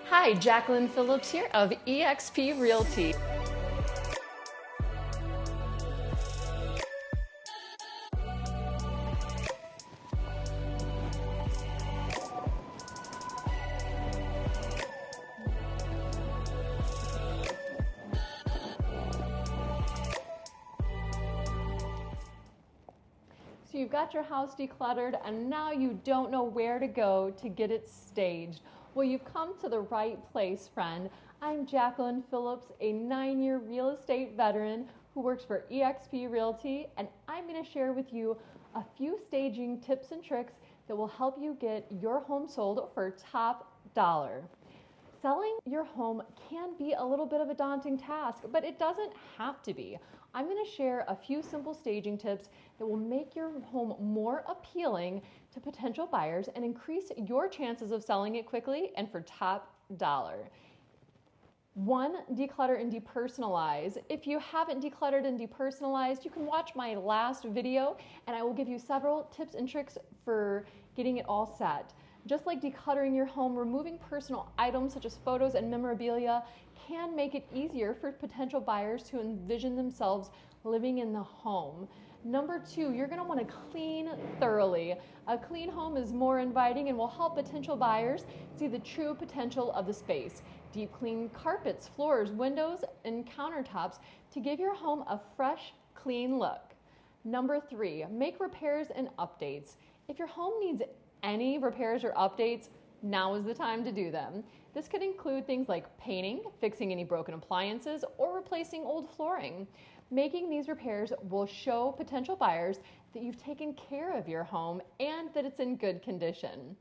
Hi, Jacqueline Phillips here of eXp Realty. So you've got your house decluttered and now you don't know where to go to get it staged. Well, you've come to the right place, friend. I'm Jacqueline Phillips, a 9-year real estate veteran who works for eXp Realty, and I'm going to share with you a few staging tips and tricks that will help you get your home sold for top dollar. Selling your home can be a little bit of a daunting task, but it doesn't have to be. I'm going to share a few simple staging tips that will make your home more appealing to potential buyers and increase your chances of selling it quickly and for top dollar. 1, declutter and depersonalize. If you haven't decluttered and depersonalized, you can watch my last video and I will give you several tips and tricks for getting it all set. Just like decluttering your home, removing personal items such as photos and memorabilia can make it easier for potential buyers to envision themselves living in the home. Number 2, you're going to want to clean thoroughly. A clean home is more inviting and will help potential buyers see the true potential of the space. Deep clean carpets, floors, windows, and countertops to give your home a fresh, clean look. Number 3, make repairs and updates. If your home needs any repairs or updates, now is the time to do them. This could include things like painting, fixing any broken appliances, or replacing old flooring. Making these repairs will show potential buyers that you've taken care of your home and that it's in good condition.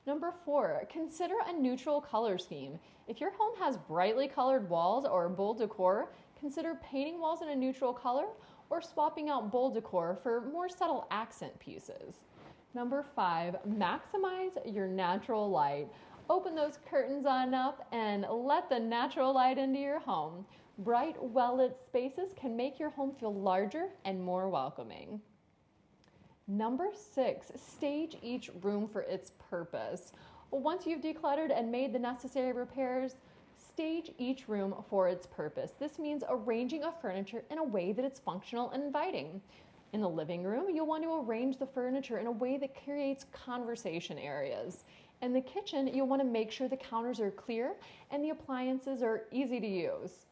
Number 4, consider a neutral color scheme. If your home has brightly colored walls or bold decor, consider painting walls in a neutral color or swapping out bold decor for more subtle accent pieces. Number 5, maximize your natural light. Open those curtains on up and let the natural light into your home. Bright, well-lit spaces can make your home feel larger and more welcoming. Number 6, stage each room for its purpose. Well, once you've decluttered and made the necessary repairs, stage each room for its purpose. This means arranging a furniture in a way that it's functional and inviting. In the living room, you'll want to arrange the furniture in a way that creates conversation areas. In the kitchen, you'll want to make sure the counters are clear and the appliances are easy to use.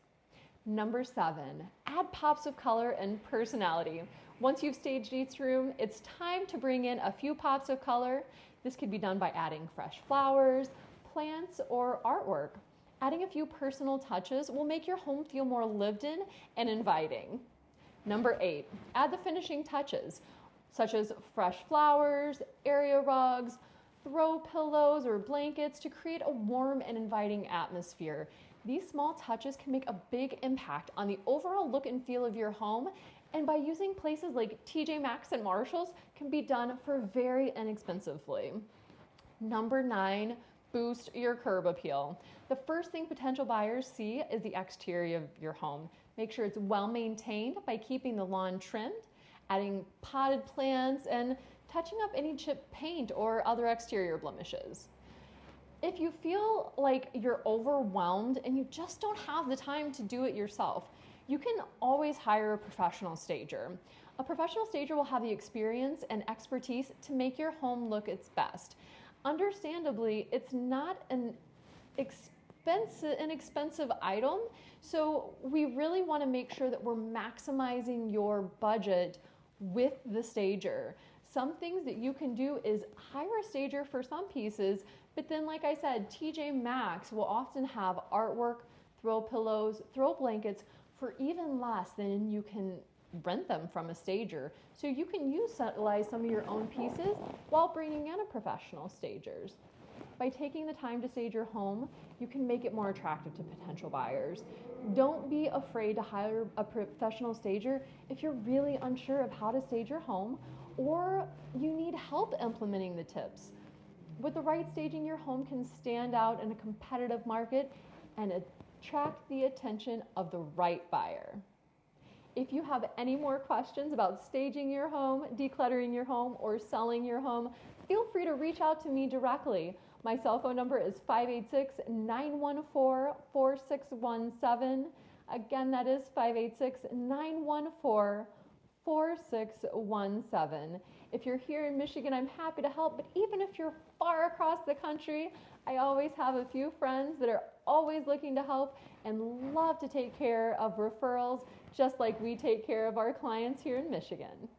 Number 7, add pops of color and personality. Once you've staged each room, it's time to bring in a few pops of color. This could be done by adding fresh flowers, plants, or artwork. Adding a few personal touches will make your home feel more lived in and inviting. Number 8, add the finishing touches, such as fresh flowers, area rugs, throw pillows, or blankets to create a warm and inviting atmosphere. These small touches can make a big impact on the overall look and feel of your home, and by using places like TJ Maxx and Marshalls can be done for very inexpensively. Number 9, boost your curb appeal. The first thing potential buyers see is the exterior of your home. Make sure it's well maintained by keeping the lawn trimmed, adding potted plants, and touching up any chipped paint or other exterior blemishes. If you feel like you're overwhelmed and you just don't have the time to do it yourself, you can always hire a professional stager. A professional stager will have the experience and expertise to make your home look its best. Understandably, it's not an inexpensive item, so we really want to make sure that we're maximizing your budget with the stager. Some things that you can do is hire a stager for some pieces, but then like I said, TJ Maxx will often have artwork, throw pillows, throw blankets for even less than you can rent them from a stager. So you can utilize some of your own pieces while bringing in a professional stagers. By taking the time to stage your home, you can make it more attractive to potential buyers. Don't be afraid to hire a professional stager if you're really unsure of how to stage your home or you need help implementing the tips. With the right staging, your home can stand out in a competitive market and attract the attention of the right buyer. If you have any more questions about staging your home, decluttering your home, or selling your home, feel free to reach out to me directly. My cell phone number is 586-914-4617. Again, that is 586-914-4617. If you're here in Michigan, I'm happy to help, but even if you're far across the country, I always have a few friends that are always looking to help and love to take care of referrals, just like we take care of our clients here in Michigan.